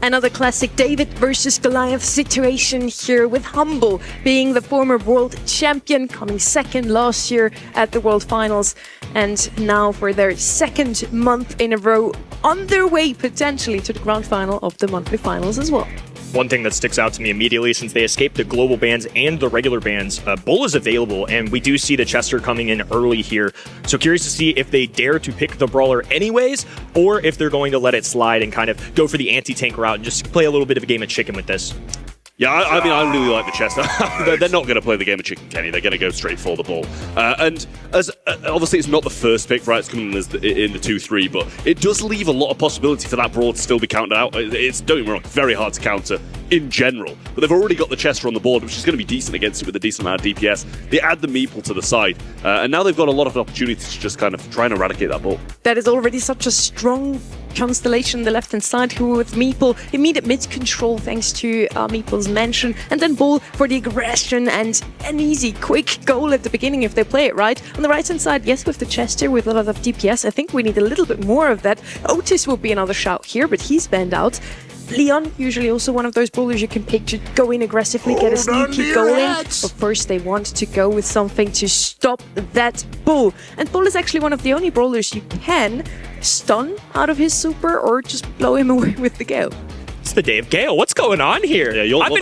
Another classic David versus Goliath situation here, with Hmble being the former world champion, coming second last year at the World Finals, and now for their second month in a row on their way potentially to the grand final of the monthly finals as well. One thing that sticks out to me immediately, since they escaped the global bans and the regular bans, Bull is available, and we do see the Chester coming in early here. So curious to see if they dare to pick the Brawler anyways, or if they're going to let it slide and kind of go for the anti-tank route and just play a little bit of a game of chicken with this. Yeah, I mean, I really like the Chester. They're not going to play the game of chicken, Kenny. They're going to go straight for the ball. And as obviously, it's not the first pick, right? It's coming in the 2-3, but it does leave a lot of possibility for that Brawl to still be counted out. It's, don't get me wrong, very hard to counter in general. But they've already got the Chester on the board, which is going to be decent against it with a decent amount of DPS. They add the Meeple to the side, and now they've got a lot of opportunities to just kind of try and eradicate that ball. That is already such a strong constellation on the left-hand side, who with Meeple, immediate mid-control thanks to Meeple's mention, and then Bull for the aggression and an easy, quick goal at the beginning if they play it right. On the right-hand side, yes, with the Chester, with a lot of DPS, I think we need a little bit more of that. Otis will be another shout here, but he's banned out. Leon, usually also one of those brawlers you can pick to go in aggressively, get a sneaky goal in. But first they want to go with something to stop that Bull. And Bull is actually one of the only brawlers you can stun out of his super or just blow him away with the Gale. It's the day of Gale. What's going on here? Yeah, I've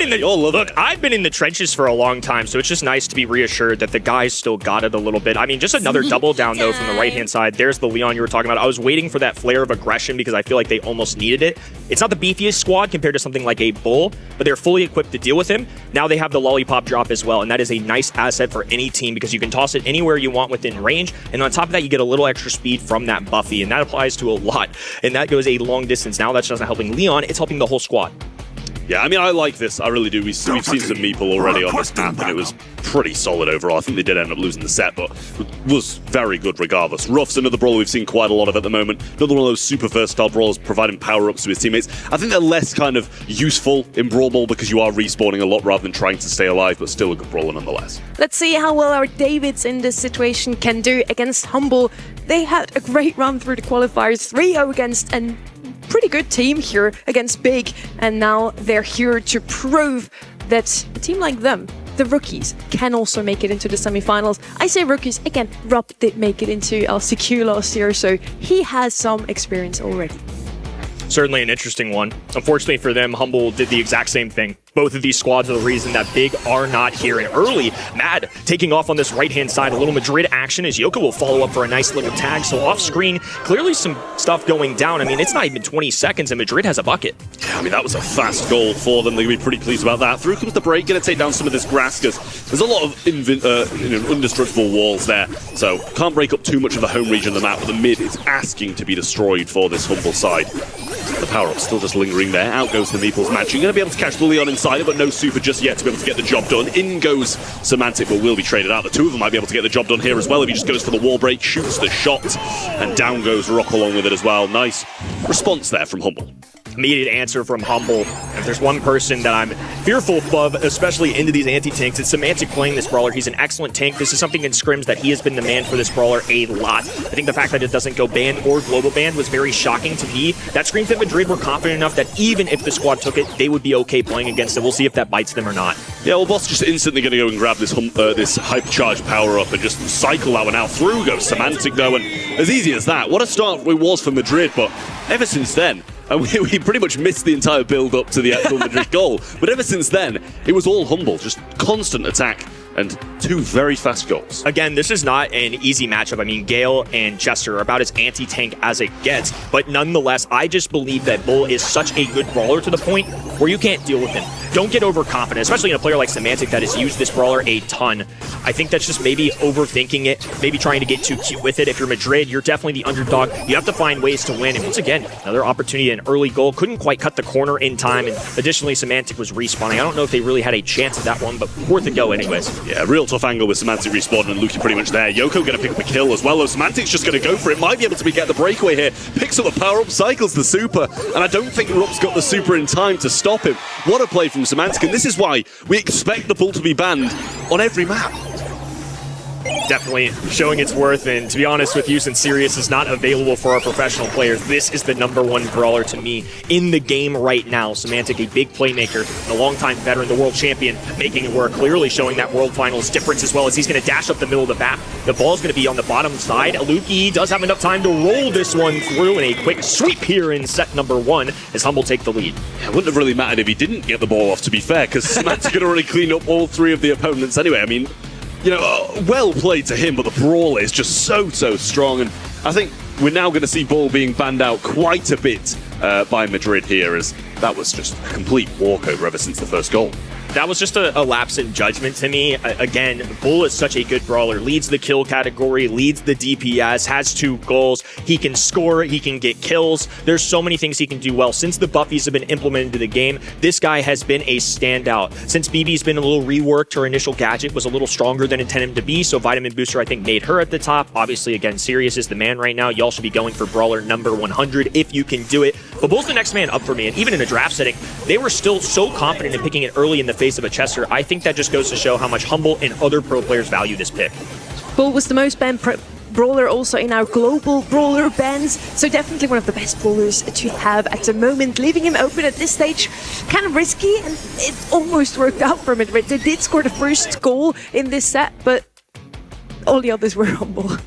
been in the trenches for a long time, so it's just nice to be reassured that the guys still got it a little bit. I mean, just another double down, though, from the right-hand side. There's the Leon you were talking about. I was waiting for that flare of aggression because I feel like they almost needed it. It's not the beefiest squad compared to something like a Bull, but they're fully equipped to deal with him. Now they have the Lollipop drop as well, and that is a nice asset for any team because you can toss it anywhere you want within range, and on top of that, you get a little extra speed from that Buffy, and that applies to a lot, and that goes a long distance. Now that's just not helping Leon, it's helping the whole squad. Yeah, I mean, I like this. I really do. We've seen some Meeple already on this map, and it was pretty solid overall. I think they did end up losing the set, but it was very good regardless. Ruff's another brawler we've seen quite a lot of at the moment. Another one of those super versatile brawlers providing power-ups to his teammates. I think they're less kind of useful in Brawl Ball because you are respawning a lot rather than trying to stay alive, but still a good brawler nonetheless. Let's see how well our Davids in this situation can do against Hmble. They had a great run through the qualifiers, 3-0 against an pretty good team here against Big, and now they're here to prove that a team like them, the rookies, can also make it into the semi-finals. I say rookies, again, Rob did make it into LCQ last year, so he has some experience already. Certainly an interesting one. Unfortunately for them, Hmble did the exact same thing. Both of these squads are the reason that Big are not here. And early, Mad taking off on this right-hand side. A little Madrid action as Yoko will follow up for a nice little tag. So off-screen, clearly some stuff going down. I mean, it's not even 20 seconds and Madrid has a bucket. Yeah, I mean, that was a fast goal for them. They're going to be pretty pleased about that. Through comes the break, going to take down some of this grass because there's a lot of indestructible walls there. So can't break up too much of the home region of the map, but the mid is asking to be destroyed for this Hmble side. The power-up still just lingering there. Out goes the Meeple's match. You're going to be able to catch the Leon inside it, but no super just yet to be able to get the job done. In goes Semantic, but will be traded out. The two of them might be able to get the job done here as well if he just goes for the wall break, shoots the shot, and down goes Rock along with it as well. Nice response there from Hmble. Immediate answer from Hmble. If there's one person that I'm fearful of, especially into these anti-tanks, it's Semantic playing this brawler. He's an excellent tank. This is something in scrims that he has been the man for this brawler a lot. I think the fact that it doesn't go banned or global banned was very shocking to me. That screams that Madrid were confident enough that even if the squad took it, they would be okay playing against it. We'll see if that bites them or not. Yeah, well, Boss just instantly going to go and grab this hypercharge power-up and just cycle that one out. Through goes Semantic, though, and as easy as that. What a start it was for Madrid, but ever since then, and we pretty much missed the entire build-up to the actual Madrid goal. But ever since then, it was all Hmble, just constant attack and two very fast goals. Again, this is not an easy matchup. I mean, Gale and Chester are about as anti-tank as it gets, but nonetheless, I just believe that Bull is such a good brawler to the point where you can't deal with him. Don't get overconfident, especially in a player like Semantic that has used this brawler a ton. I think that's just maybe overthinking it, maybe trying to get too cute with it. If you're Madrid, you're definitely the underdog. You have to find ways to win, and once again, another opportunity, an early goal. Couldn't quite cut the corner in time, and additionally, Semantic was respawning. I don't know if they really had a chance at that one, but worth a go anyways. Yeah, real tough angle with Semantic respawning and Luki pretty much there. Yoko going to pick up a kill as well, though Semantic's just going to go for it. Might be able to get the breakaway here. Picks up the power-up, cycles the super, and I don't think Rupp's got the super in time to stop him. What a play from Semantic, and this is why we expect the Bull to be banned on every map. Definitely showing its worth, and to be honest with you, since Sirius is not available for our professional players, this is the #1 brawler to me in the game right now. Semantic, a big playmaker, and a longtime veteran, the world champion, making it work, clearly showing that World Finals difference as well as he's going to dash up the middle of the map. The ball's going to be on the bottom side. Aluki does have enough time to roll this one through, and a quick sweep here in set #1 as Hmble take the lead. It wouldn't have really mattered if he didn't get the ball off, to be fair, because Semantic had already cleaned up all 3 of the opponents anyway. I mean, you know, well played to him, but the brawl is just so strong, and I think we're now going to see ball being banned out quite a bit by Madrid here, as that was just a complete walkover ever since the first goal. That was just a lapse in judgment to me. Again, Bull is such a good brawler. Leads the kill category, leads the DPS, has 2 goals. He can score, he can get kills. There's so many things he can do well. Since the buffies have been implemented into the game, this guy has been a standout. Since BB's been a little reworked, her initial gadget was a little stronger than intended to be, so Vitamin Booster, I think, made her at the top. Obviously, again, Sirius is the man right now. Y'all should be going for brawler #100 if you can do it. But Bull's the next man up for me, and even in a draft setting, they were still so confident in picking it early in the face of a Chester. I think that just goes to show how much Hmble and other pro players value this pick. Bull was the most banned brawler also in our global brawler bans, so definitely one of the best brawlers to have at the moment. Leaving him open at this stage, kind of risky, and it almost worked out for Madrid. They did score the first goal in this set, but all the others were Hmble.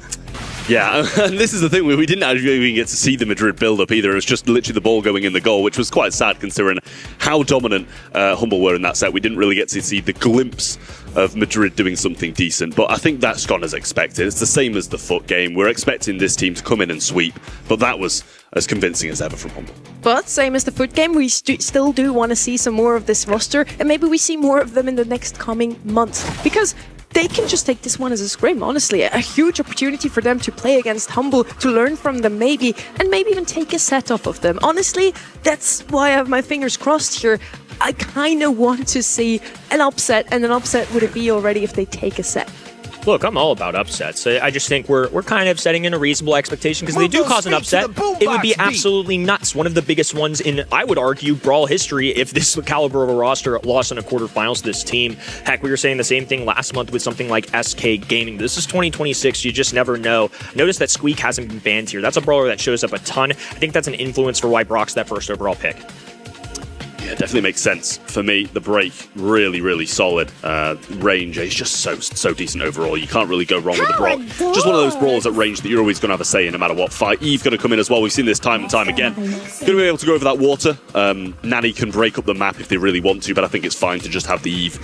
Yeah, and this is the thing, we didn't actually even get to see the Madrid build-up either. It was just literally the ball going in the goal, which was quite sad considering how dominant Hmble were in that set. We didn't really get to see the glimpse of Madrid doing something decent, but I think that's gone as expected. It's the same as the foot game. We're expecting this team to come in and sweep, but that was as convincing as ever from Hmble. But same as the foot game, we still do want to see some more of this roster, and maybe we see more of them in the next coming months, because they can just take this one as a scrim, honestly. A huge opportunity for them to play against Hmble, to learn from them maybe, and maybe even take a set off of them. Honestly, that's why I have my fingers crossed here. I kind of want to see an upset, and an upset would it be already if they take a set. Look, I'm all about upsets. I just think we're kind of setting in a reasonable expectation, because if they do cause an upset, it would be absolutely nuts. One of the biggest ones in, I would argue, Brawl history if this caliber of a roster lost in a quarterfinals to this team. Heck, we were saying the same thing last month with something like SK Gaming. This is 2026. You just never know. Notice that Squeak hasn't been banned here. That's a brawler that shows up a ton. I think that's an influence for why Brock's that first overall pick. Yeah, definitely makes sense. For me, the break, really solid. Range is just so decent overall. You can't really go wrong with the Brock. Just one of those brawlers at range that you're always going to have a say in no matter what fight. Eve going to come in as well. We've seen this time and time again. Going to be able to go over that water. Nanny can break up the map if they really want to, but I think it's fine to just have the Eve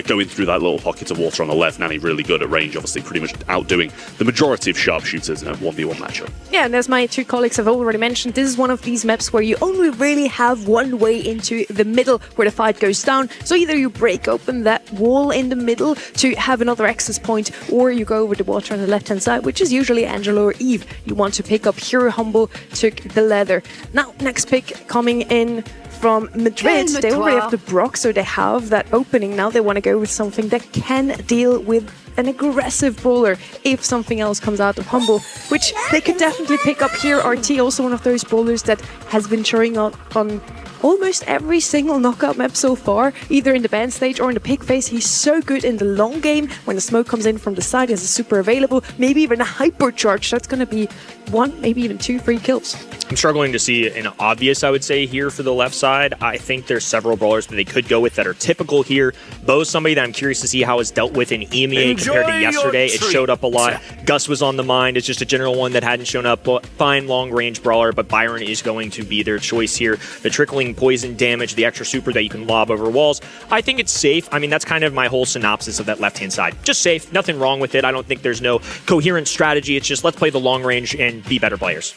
going through that little pocket of water on the left. Nanny really good at range, obviously pretty much outdoing the majority of sharpshooters in a 1v1 matchup. Yeah, and as my 2 colleagues have already mentioned, this is one of these maps where you only really have one way into the middle where the fight goes down. So either you break open that wall in the middle to have another access point, or you go over the water on the left-hand side, which is usually Angelo or Eve. You want to pick up here. Hmble took the leather. Now, next pick coming in from Madrid. They already have the Brock, so they have that opening. Now they want to go with something that can deal with an aggressive brawler if something else comes out of Hmble, which they could definitely pick up here. RT, also one of those brawlers that has been showing up on almost every single knockout map so far, either in the ban stage or in the pick phase. He's so good in the long game. When the smoke comes in from the side, he has a super available, maybe even a hypercharge. That's going to be 1, maybe even 2 free kills. I'm struggling to see an obvious, I would say, here for the left side. I think there's several brawlers that they could go with that are typical here. Bo's somebody that I'm curious to see how it's dealt with in EMEA compared to yesterday. It showed up a lot. Gus was on the mind. It's just a general one that hadn't shown up. Fine long-range brawler, but Byron is going to be their choice here. The trickling poison damage, the extra super that you can lob over walls. I think it's safe. I mean, that's kind of my whole synopsis of that left-hand side. Just safe. Nothing wrong with it. I don't think there's no coherent strategy. It's just let's play the long range and be better players.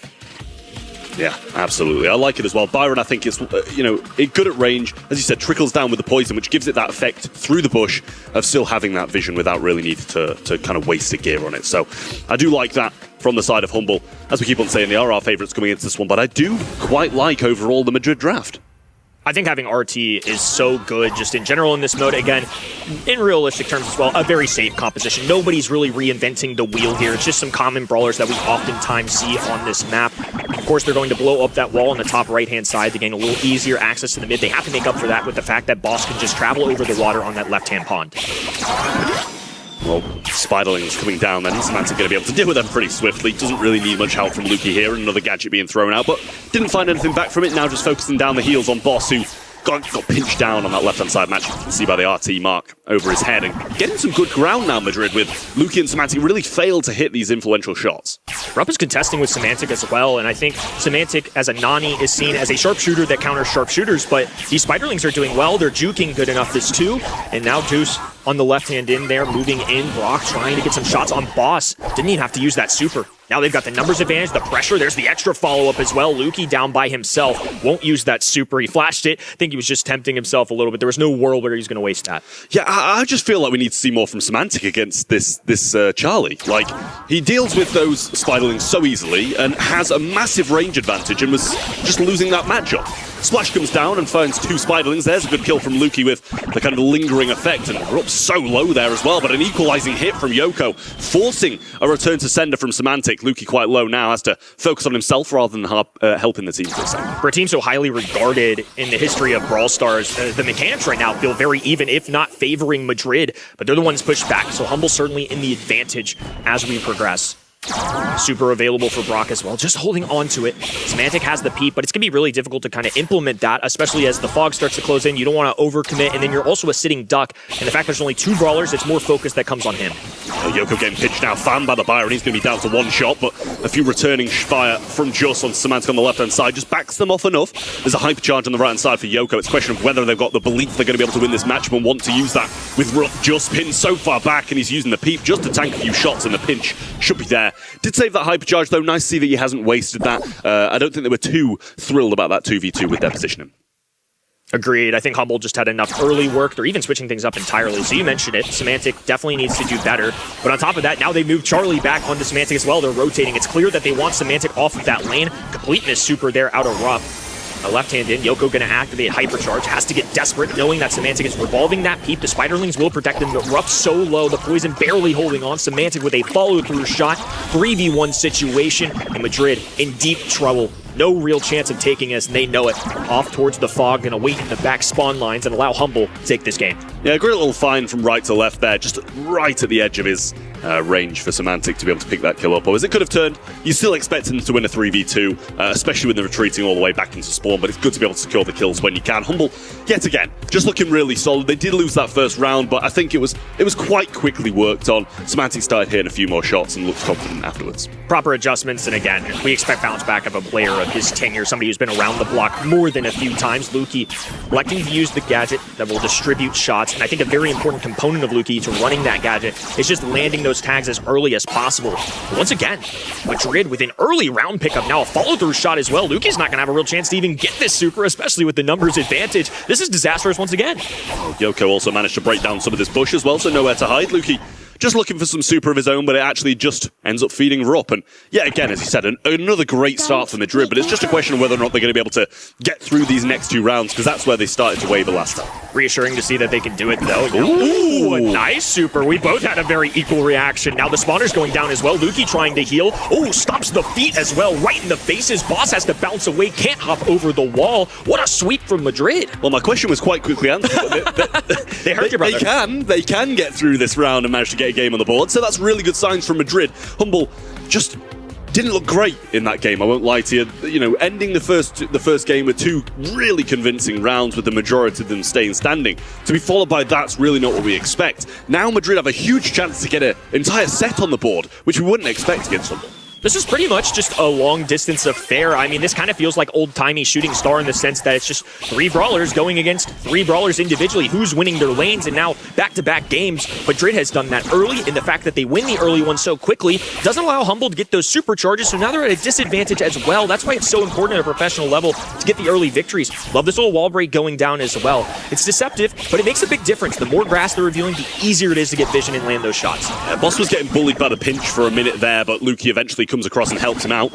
Yeah, absolutely. I like it as well. Byron, I think, is good at range. As you said, trickles down with the poison, which gives it that effect through the bush of still having that vision without really needing to kind of waste a gear on it. So I do like that from the side of Hmble. As we keep on saying, they are our favourites coming into this one, but I do quite like overall the Madrid draft. I think having RT is so good just in general in this mode. Again, in realistic terms as well, a very safe composition. Nobody's really reinventing the wheel here. It's just some common brawlers that we oftentimes see on this map. Of course, they're going to blow up that wall on the top right-hand side to gain a little easier access to the mid. They have to make up for that with the fact that Boss can just travel over the water on that left-hand pond. Well, Spiderlings coming down, then Semantic going to be able to deal with them pretty swiftly. Doesn't really need much help from Lukey here, and another gadget being thrown out, but didn't find anything back from it. Now just focusing down the heels on Boss, who got pinched down on that left-hand side match. You can see by the RT mark over his head, and getting some good ground now, Madrid, with Lukey and Semantic really failed to hit these influential shots. Rupp is contesting with Semantic as well, and I think Semantic as a Nani is seen as a sharpshooter that counters sharpshooters, but these Spiderlings are doing well. They're juking good enough this too, and now Deuce on the left hand in there, moving in. Brock trying to get some shots on Boss. Didn't even have to use that super. Now they've got the numbers advantage, the pressure. There's the extra follow-up as well. Lukey down by himself. Won't use that super. He flashed it. I think he was just tempting himself a little bit. There was no world where he's going to waste that. Yeah, I just feel like we need to see more from Semantic against this Charlie. Like, he deals with those Spiderlings so easily and has a massive range advantage and was just losing that matchup. Splash comes down and finds two Spiderlings. There's a good kill from Lukey with the kind of lingering effect, and we're up so low there as well, but an equalizing hit from Yoko, forcing a return to sender from Semantic. Lukey quite low now, has to focus on himself rather than helping the team for a second. For a team so highly regarded in the history of Brawl Stars, the mechanics right now feel very even, if not favoring Madrid, but they're the ones pushed back, so Hmble certainly in the advantage as we progress. Super available for Brock as well, just holding on to it. Semantic has the peep, but it's going to be really difficult to kind of implement that, especially as the fog starts to close in. You don't want to overcommit, and then you're also a sitting duck, and the fact there's only two brawlers, it's more focus that comes on him. Yoko getting pitched now, fanned by the buyer, and he's going to be down to one shot, but a few returning fire from Just on Semantic on the left-hand side just backs them off enough. There's a hyper charge on the right-hand side for Yoko. It's a question of whether they've got the belief they're going to be able to win this match and want to use that with Ruff just pinned so far back, and he's using the peep just to tank a few shots, and the pinch should be there. Did save that hyper charge, though. Nice to see that he hasn't wasted that. I don't think they were too thrilled about that 2v2 with their positioning. Agreed. I think Hmble just had enough early work. They're even switching things up entirely. So you mentioned it. Semantic definitely needs to do better. But on top of that, now they move Charlie back onto Semantic as well. They're rotating. It's clear that they want Semantic off of that lane. Completing this super there out of Ruff. A left hand in. Yoko going to activate Hypercharge. Has to get desperate, knowing that Semantic is revolving that peep. The Spiderlings will protect him, but Ruff so low. The Poison barely holding on. Semantic with a follow-through shot. 3v1 situation. And Madrid in deep trouble. No real chance of taking us, and they know it. Off towards the fog, gonna wait in the back spawn lines and allow Hmble to take this game. Yeah, great little find from right to left there, just right at the edge of his range for Semantic to be able to pick that kill up. Or as it could have turned, you still expect him to win a 3v2, especially when they're retreating all the way back into spawn, but it's good to be able to secure the kills when you can. Hmble, yet again, just looking really solid. They did lose that first round, but I think it was quite quickly worked on. Semantic started hitting a few more shots and looked confident afterwards. Proper adjustments, and again, we expect bounce back of a player of his tenure, somebody who's been around the block more than a few times. Lukey electing to use the gadget that will distribute shots, and I think a very important component of Lukey to running that gadget is just landing those tags as early as possible. But once again, Madrid with an early round pickup, now a follow-through shot as well. Lukey's not going to have a real chance to even get this super, especially with the numbers advantage. This is disastrous once again. Yoko also managed to break down some of this bush as well, so nowhere to hide. Lukey just looking for some super of his own, but it actually just ends up feeding Rupp. And yeah, again, as you said, another great start for Madrid, but it's just a question of whether or not they're going to be able to get through these next two rounds, because that's where they started to waver last time. Reassuring to see that they can do it, though. Ooh, a nice super. We both had a very equal reaction. Now the spawner's going down as well. Lukey trying to heal. Oh, stops the feet as well, right in the faces. Boss has to bounce away, can't hop over the wall. What a sweep from Madrid. Well, my question was quite quickly answered. They hurt you, brother. They can get through this round and manage to get a game on the board, so that's really good signs from Madrid. Hmble just didn't look great in that game, I won't lie to you. You know, ending the first game with two really convincing rounds with the majority of them staying standing. To be followed by that's really not what we expect. Now Madrid have a huge chance to get an entire set on the board, which we wouldn't expect against Hmble. This is pretty much just a long-distance affair. I mean, this kind of feels like old-timey Shooting Star in the sense that it's just three brawlers going against three brawlers individually. Who's winning their lanes? And now, back-to-back games, Madrid has done that early, and the fact that they win the early one so quickly doesn't allow Hmble to get those supercharges, so now they're at a disadvantage as well. That's why it's so important at a professional level to get the early victories. Love this little wall break going down as well. It's deceptive, but it makes a big difference. The more grass they're revealing, the easier it is to get vision and land those shots. Boss was getting bullied by the pinch for a minute there, but Lukey eventually comes across and helps him out.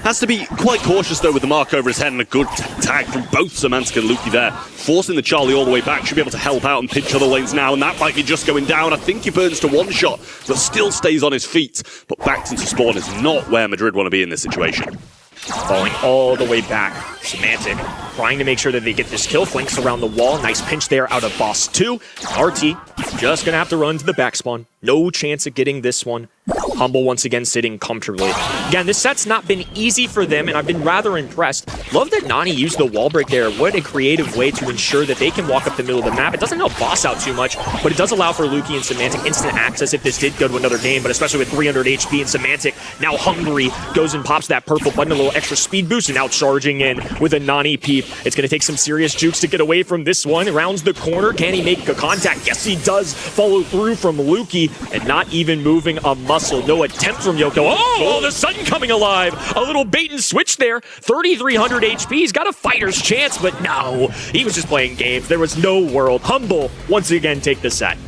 Has to be quite cautious though with the mark over his head, and a good tag from both Semantic and Lukey there, forcing the Charlie all the way back. Should be able to help out and pinch other lanes now, and that might be just going down. I think he burns to one shot, but still stays on his feet. But backed into spawn is not where Madrid want to be in this situation. Falling all the way back. Semantic trying to make sure that they get this kill. Flanks around the wall. Nice pinch there out of Boss 2. RT just gonna have to run to the back spawn. No chance of getting this one. Hmble once again sitting comfortably. Again, this set's not been easy for them, and I've been rather impressed. Love that Nani used the wall break there. What a creative way to ensure that they can walk up the middle of the map. It doesn't help Boss out too much, but it does allow for Lukey and Semantic instant access if this did go to another game, but especially with 300 HP and Semantic now hungry, goes and pops that purple button, a little extra speed boost, and now charging in with a Nani peep. It's going to take some serious jukes to get away from this one. Rounds the corner. Can he make a contact? Yes, he does. Follow through from Lukey, and not even moving a muscle. No attempt from Yoko. Oh, the sun coming alive. A little bait and switch there. 3,300 HP. He's got a fighter's chance, but no. He was just playing games. There was no world. Hmble, once again, take the set.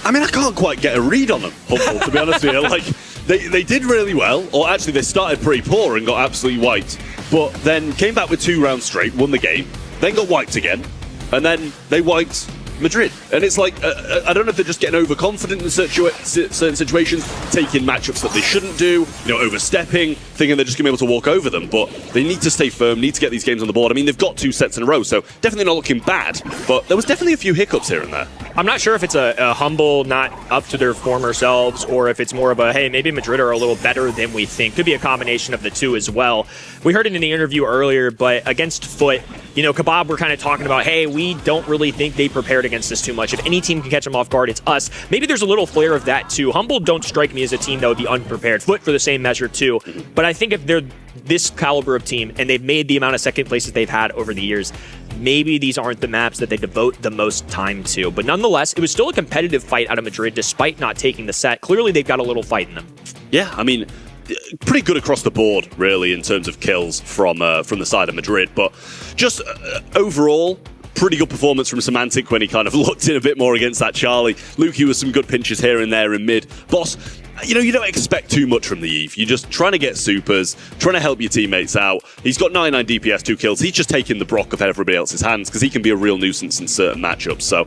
I mean, I can't quite get a read on them, Hmble, to be honest with you. Like, they did really well, or actually they started pretty poor and got absolutely wiped, but then came back with 2 rounds straight, won the game, then got wiped again, and then they wiped Madrid. And it's like, I don't know if they're just getting overconfident in certain situations, taking matchups that they shouldn't do, overstepping, thinking they're just going to be able to walk over them. But they need to stay firm, need to get these games on the board. I mean, they've got 2 sets in a row, so definitely not looking bad. But there was definitely a few hiccups here and there. I'm not sure if it's a Hmble not up to their former selves, or if it's more of a, hey, maybe Madrid are a little better than we think. Could be a combination of the two as well. We heard it in the interview earlier, but against Foot, Kebab were kind of talking about, hey, we don't really think they prepared against this too much. If any team can catch them off guard, it's us. Maybe there's a little flair of that too. Hmble don't strike me as a team that would be unprepared. Foot for the same measure too. But I think if they're this caliber of team and they've made the amount of second places they've had over the years, maybe these aren't the maps that they devote the most time to. But nonetheless, it was still a competitive fight out of Madrid despite not taking the set. Clearly, they've got a little fight in them. Yeah, I mean, pretty good across the board, really, in terms of kills from the side of Madrid. But just overall, pretty good performance from Semantic when he kind of looked in a bit more against that Charlie. Lukey with some good pinches here and there in mid. Boss, you don't expect too much from the Eve. You're just trying to get supers, trying to help your teammates out. He's got 99 DPS, 2 kills. He's just taking the Brock of everybody else's hands because he can be a real nuisance in certain matchups. So,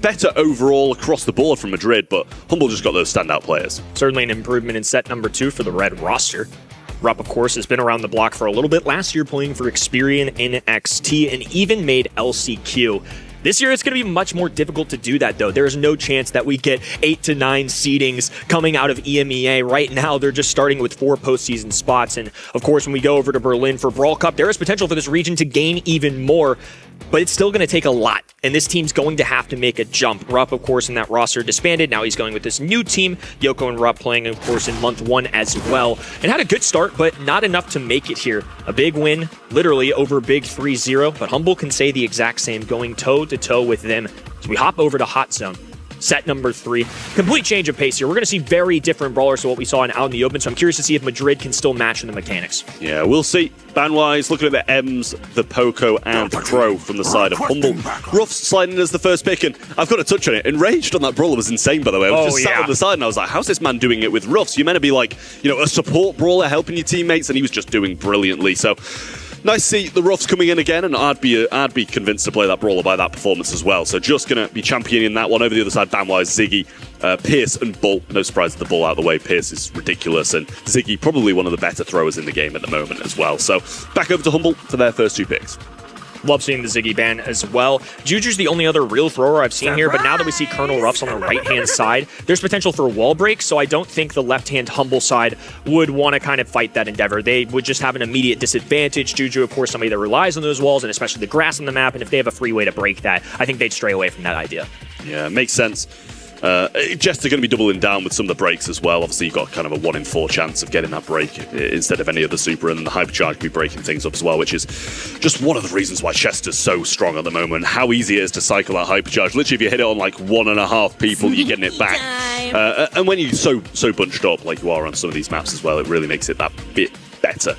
better overall across the board from Madrid, but Hmble just got those standout players. Certainly an improvement in set number 2 for the red roster. Rupp, of course, has been around the block for a little bit. Last year playing for Experian in NXT and even made LCQ. This year, it's going to be much more difficult to do that, though. There is no chance that we get 8 to 9 seedings coming out of EMEA. Right now, they're just starting with 4 postseason spots. And, of course, when we go over to Berlin for Brawl Cup, there is potential for this region to gain even more. But it's still going to take a lot, and this team's going to have to make a jump. Rupp, of course, in that roster disbanded. Now he's going with this new team. Yoko and Rupp playing, of course, in month 1 as well. And had a good start, but not enough to make it here. A big win, literally over big 3-0, but Hmble can say the exact same, going toe-to-toe with them. So we hop over to Hot Zone. Set number 3. Complete change of pace here. We're going to see very different brawlers to what we saw in Out in the Open, so I'm curious to see if Madrid can still match in the mechanics. Yeah, we'll see. Ban-wise, looking at the M's, the Poco, and the Crow from the side of Hmble. Ruff's sliding as the first pick, and I've got to touch on it. Enraged on that brawler was insane, by the way. I was just sat on the side, and I was like, how's this man doing it with Ruffs? You're meant to be like, a support brawler helping your teammates, and he was just doing brilliantly. So, nice to see the Ruffs coming in again, and I'd be convinced to play that brawler by that performance as well. So just going to be championing that one. Over the other side, Ban-wise, Ziggy, Pierce, and Bull. No surprise the Bull out of the way. Pierce is ridiculous, and Ziggy probably one of the better throwers in the game at the moment as well. So back over to Hmble for their first 2 picks. Love seeing the Ziggy ban as well. Juju's the only other real thrower I've seen here, but now that we see Colonel Ruffs on the right-hand side, there's potential for wall break, so I don't think the left-hand Hmble side would want to kind of fight that endeavor. They would just have an immediate disadvantage. Juju, of course, somebody that relies on those walls, and especially the grass on the map, and if they have a free way to break that, I think they'd stray away from that idea. Yeah, makes sense. Jester going to be doubling down with some of the breaks as well. Obviously, you've got kind of a 1 in 4 chance of getting that break instead of any other super, and then the hypercharge will be breaking things up as well, which is just one of the reasons why Chester's so strong at the moment. How easy it is to cycle that hypercharge. Literally, if you hit it on like 1.5 people, you're getting it back. And when you're so bunched up like you are on some of these maps as well, it really makes it that bit better.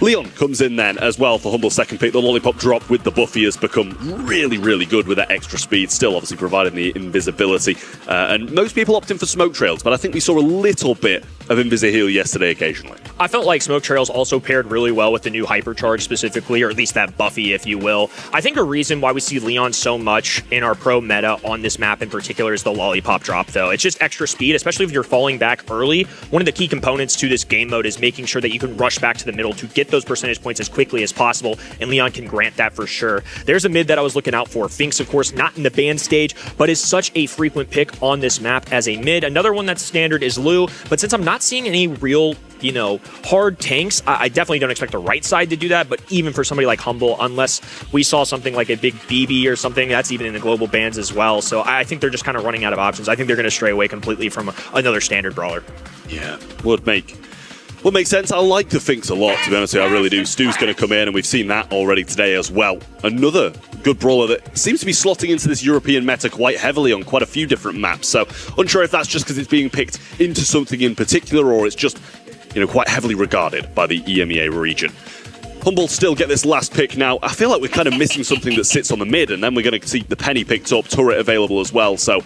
Leon comes in then as well for Humble's second pick. The Lollipop drop with the Buffy has become really, really good with that extra speed, still obviously providing the invisibility. And most people opt in for smoke trails, but I think we saw a little bit of Invisiheal yesterday occasionally. I felt like Smoke Trails also paired really well with the new Hypercharge specifically, or at least that Buffy, if you will. I think a reason why we see Leon so much in our pro meta on this map in particular is the Lollipop drop, though. It's just extra speed, especially if you're falling back early. One of the key components to this game mode is making sure that you can rush back to the middle to get those percentage points as quickly as possible, and Leon can grant that for sure. There's a mid that I was looking out for. Finks, of course, not in the ban stage, but is such a frequent pick on this map as a mid. Another one that's standard is Lu, but since I'm not seeing any real, hard tanks, I definitely don't expect the right side to do that, but even for somebody like Hmble, unless we saw something like a big BB or something, that's even in the global bans as well. So I think they're just kind of running out of options. I think they're going to stray away completely from another standard brawler. Yeah, would make sense. I like the Finks a lot, to be honest with you. I really do. Stu's going to come in, and we've seen that already today as well. Another good brawler that seems to be slotting into this European meta quite heavily on quite a few different maps. So unsure if that's just because it's being picked into something in particular, or it's just quite heavily regarded by the EMEA region. Hmble still get this last pick now. I feel like we're kind of missing something that sits on the mid, and then we're going to see the Penny picked up, turret available as well, so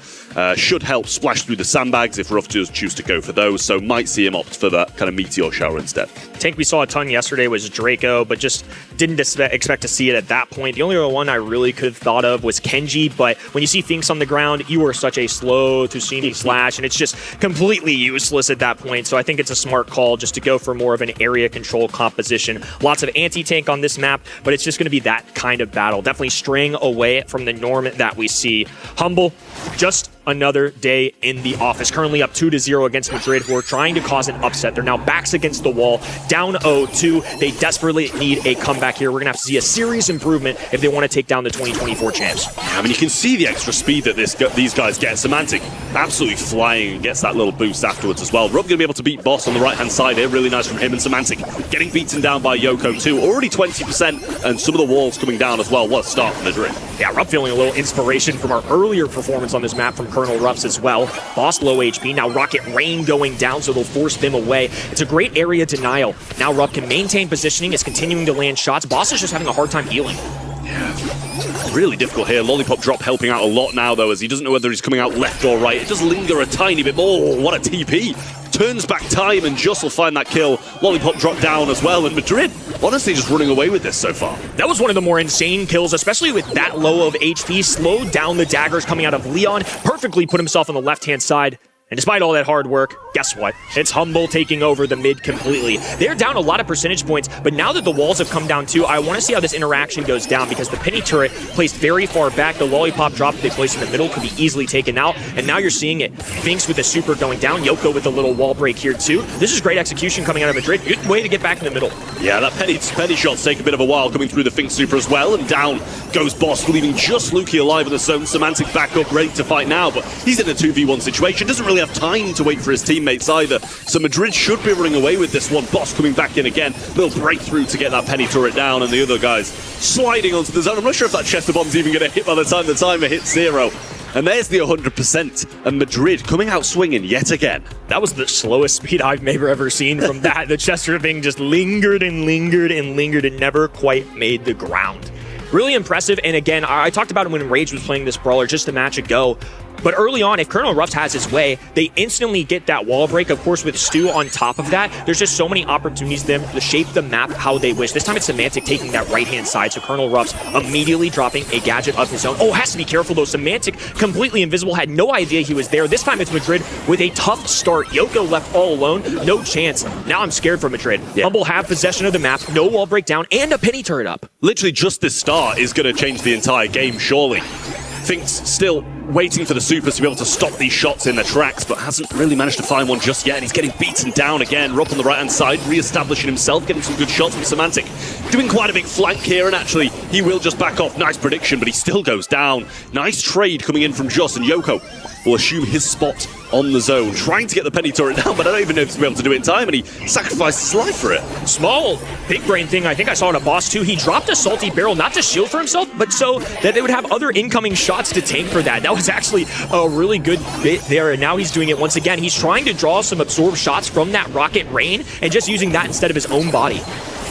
should help splash through the sandbags if Ruff does choose to go for those, so might see him opt for that kind of meteor shower instead. Tank we saw a ton yesterday was Draco, but just didn't expect to see it at that point. The only other one I really could have thought of was Kenji, but when you see Finks on the ground, you are such a slow Tusini slash, and it's just completely useless at that point, so I think it's a smart call just to go for more of an area control composition. Lots of anti-tank on this map, but it's just going to be that kind of battle. Definitely straying away from the norm that we see. Hmble, just another day in the office. Currently up 2-0 against Madrid, who are trying to cause an upset. They're now backs against the wall, down 0-2. They desperately need a comeback here. We're going to have to see a serious improvement if they want to take down the 2024 champs. I mean, you can see the extra speed that these guys get. Semantic absolutely flying and gets that little boost afterwards as well. Rob going to be able to beat Boss on the right-hand side here. Really nice from him. And Semantic getting beaten down by Yoko too. Already 20%, and some of the walls coming down as well. What a start from Madrid. Yeah, Rob feeling a little inspiration from our earlier performance on this map from Colonel Ruffs as well. Boss low HP. Now Rocket Rain going down, so they'll force them away. It's a great area denial. Now Ruff can maintain positioning, is continuing to land shots. Boss is just having a hard time healing. Yeah, really difficult here. Lollipop drop helping out a lot now, though, as he doesn't know whether he's coming out left or right. It does linger a tiny bit more. What a TP. Turns back time, and Just will find that kill. Lollipop drop down as well, and Madrid honestly just running away with this so far. That was one of the more insane kills, especially with that low of HP. Slowed down the daggers coming out of Leon. Perfectly put himself on the left-hand side. And despite all that hard work, guess what? It's Hmble taking over the mid completely. They're down a lot of percentage points, but now that the walls have come down too, I want to see how this interaction goes down, because the Penny turret placed very far back, the Lollipop drop that they placed in the middle could be easily taken out, and now you're seeing it. Finks with the super going down, Yoko with a little wall break here too. This is great execution coming out of Madrid. Good way to get back in the middle. Yeah, that penny shots take a bit of a while coming through the Finks super as well, and down goes Boss, leaving just Lukey alive in the zone. Semantic back up, ready to fight now, but he's in a 2v1 situation, doesn't really have time to wait for his teammates either. So Madrid should be running away with this one. Boss coming back in again. Little breakthrough to get that Penny turret down, and the other guys sliding onto the zone. I'm not sure if that Chester bomb's even going to hit by the time the timer hits 0. And there's the 100%. And Madrid coming out swinging yet again. That was the slowest speed I've maybe ever seen from that. The Chester thing just lingered and lingered and lingered and never quite made the ground. Really impressive, and again, I talked about it when Rage was playing this brawler just a match ago. But early on, if Colonel Ruffs has his way, they instantly get that wall break. Of course, with Stu on top of that, there's just so many opportunities for them to shape the map how they wish. This time it's Semantic taking that right-hand side, so Colonel Ruffs immediately dropping a gadget of his own. Oh, has to be careful though. Semantic completely invisible, had no idea he was there. This time it's Madrid with a tough start. Yoko left all alone, no chance. Now I'm scared for Madrid. Yeah. Hmble have possession of the map, no wall breakdown, and a Penny turret up. Literally just this start is going to change the entire game, surely. Finks still waiting for the supers to be able to stop these shots in their tracks, but hasn't really managed to find one just yet, and he's getting beaten down again. Rupp on the right-hand side, re-establishing himself, getting some good shots from Semantic. Doing quite a big flank here, and actually, he will just back off. Nice prediction, but he still goes down. Nice trade coming in from Joss, and Yoko will assume his spot on the zone, trying to get the Penny turret down, but I don't even know if he's able to do it in time, and he sacrificed his life for it. Small, big brain thing. I think I saw it at Boss too. He dropped a salty barrel, not to shield for himself, but so that they would have other incoming shots to tank for that. That was actually a really good bit there, and now he's doing it once again. He's trying to draw some absorbed shots from that Rocket Rain and just using that instead of his own body.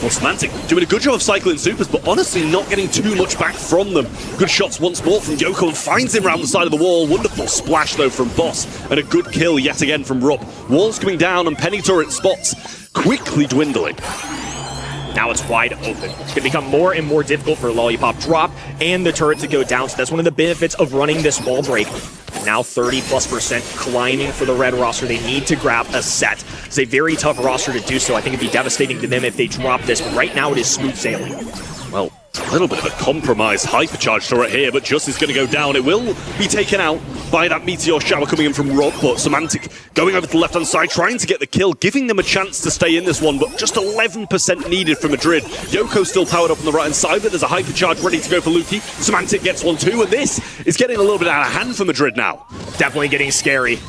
Well, Semantic doing a good job of cycling supers, but honestly not getting too much back from them. Good shots once more from Yoko and finds him around the side of the wall. Wonderful splash though from Boss, and a good kill yet again from Rupp. Walls coming down and penny turret spots quickly dwindling. Now it's wide open. It's going to become more and more difficult for Lollipop Drop and the turret to go down, so that's one of the benefits of running this wall break. Now 30+% climbing for the red roster. They need to grab a set. It's a very tough roster to do so. I think it'd be devastating to them if they drop this, but right now it is smooth sailing. Well, a little bit of a compromised hypercharge turret here, but just is going to go down. It will be taken out by that meteor shower coming in from Rob, but Semantic going over to the left-hand side, trying to get the kill, giving them a chance to stay in this one, but just 11% needed for Madrid. Yoko still powered up on the right-hand side, but there's a hypercharge ready to go for Luki. Semantic gets one too, and this is getting a little bit out of hand for Madrid now. Definitely getting scary.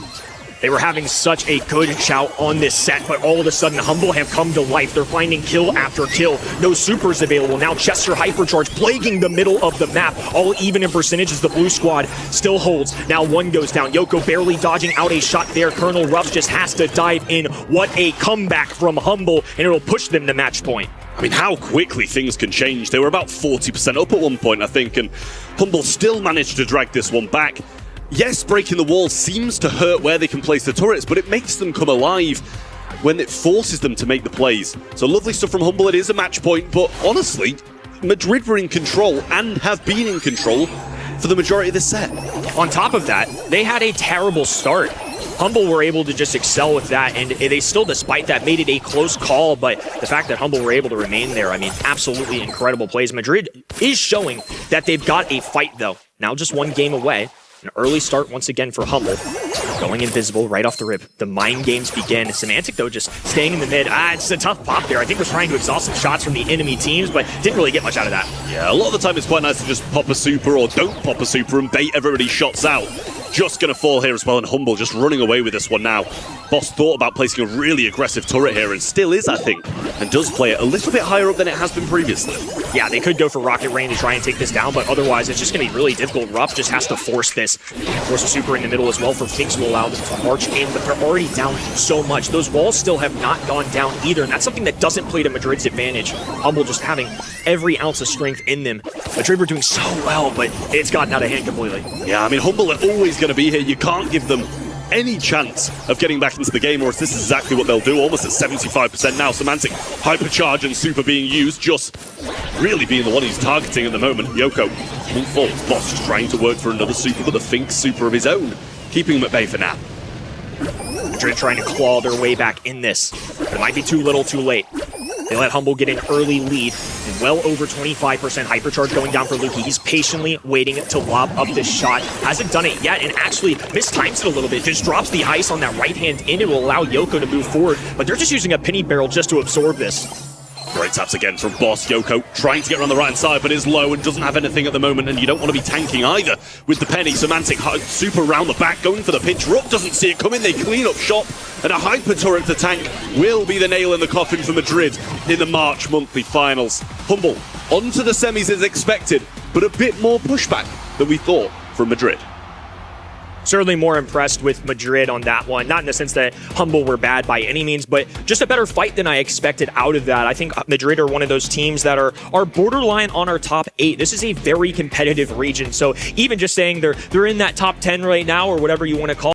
They were having such a good shout on this set, but all of a sudden, Hmble have come to life. They're finding kill after kill. No supers available. Now Chester Hypercharge plaguing the middle of the map. All even in percentage as the blue squad still holds. Now one goes down. Yoko barely dodging out a shot there. Colonel Ruffs just has to dive in. What a comeback from Hmble, and it'll push them to match point. I mean, how quickly things can change. They were about 40% up at one point, I think, and Hmble still managed to drag this one back. Yes, breaking the wall seems to hurt where they can place the turrets, but it makes them come alive when it forces them to make the plays. So lovely stuff from Hmble. It is a match point, but honestly, Madrid were in control and have been in control for the majority of this set. On top of that, they had a terrible start. Hmble were able to just excel with that, and they still, despite that, made it a close call, but the fact that Hmble were able to remain there, I mean, absolutely incredible plays. Madrid is showing that they've got a fight, though. Now just one game away. An early start once again for Hmble. Going invisible right off the rip. The mind games begin. Semantic, though, just staying in the mid. It's a tough pop there. I think we're trying to exhaust some shots from the enemy teams, but didn't really get much out of that. Yeah, a lot of the time it's quite nice to just pop a super or don't pop a super and bait everybody's shots out. Just going to fall here as well, and Hmble just running away with this one now. Boss thought about placing a really aggressive turret here, and still is, I think, and does play it a little bit higher up than it has been previously. Yeah, they could go for Rocket Rain to try and take this down, but otherwise it's just going to be really difficult. Ruff just has to force this. Force a super in the middle as well for Finks to allow them to march in, but they're already down so much. Those walls still have not gone down either, and that's something that doesn't play to Madrid's advantage. Hmble just having every ounce of strength in them. Madrid were doing so well, but it's gotten out of hand completely. Yeah, I mean, Hmble are always going to be here. You can't give them any chance of getting back into the game, or else this is exactly what they'll do. Almost at 75% now. Semantic hypercharge and super being used, just really being the one he's targeting at the moment. Yoko won't fall. Boss just trying to work for another super, but the Finks super of his own, keeping him at bay for now. Madrid trying to claw their way back in this, but it might be too little too late. They let Hmble get an early lead, and well over 25% hypercharge going down for Luki. He's patiently waiting to lob up this shot. Hasn't done it yet, and actually mistimes it a little bit. Just drops the ice on that right hand in. It will allow Yoko to move forward, but they're just using a penny barrel just to absorb this. Great taps again from Boss. Yoko trying to get around the right-hand side, but is low and doesn't have anything at the moment, and you don't want to be tanking either with the penny. Semantic super around the back, going for the pinch. Rupp doesn't see it coming. They clean up shop, and a hyper turret to tank will be the nail in the coffin for Madrid in the March monthly finals. Hmble onto the semis as expected, but a bit more pushback than we thought from Madrid. Certainly more impressed with Madrid on that one. Not in the sense that Hmble were bad by any means, but just a better fight than I expected out of that. I think Madrid are one of those teams that are borderline on our top 8. This is a very competitive region, so even just saying they're in that top 10 right now, or whatever you want to call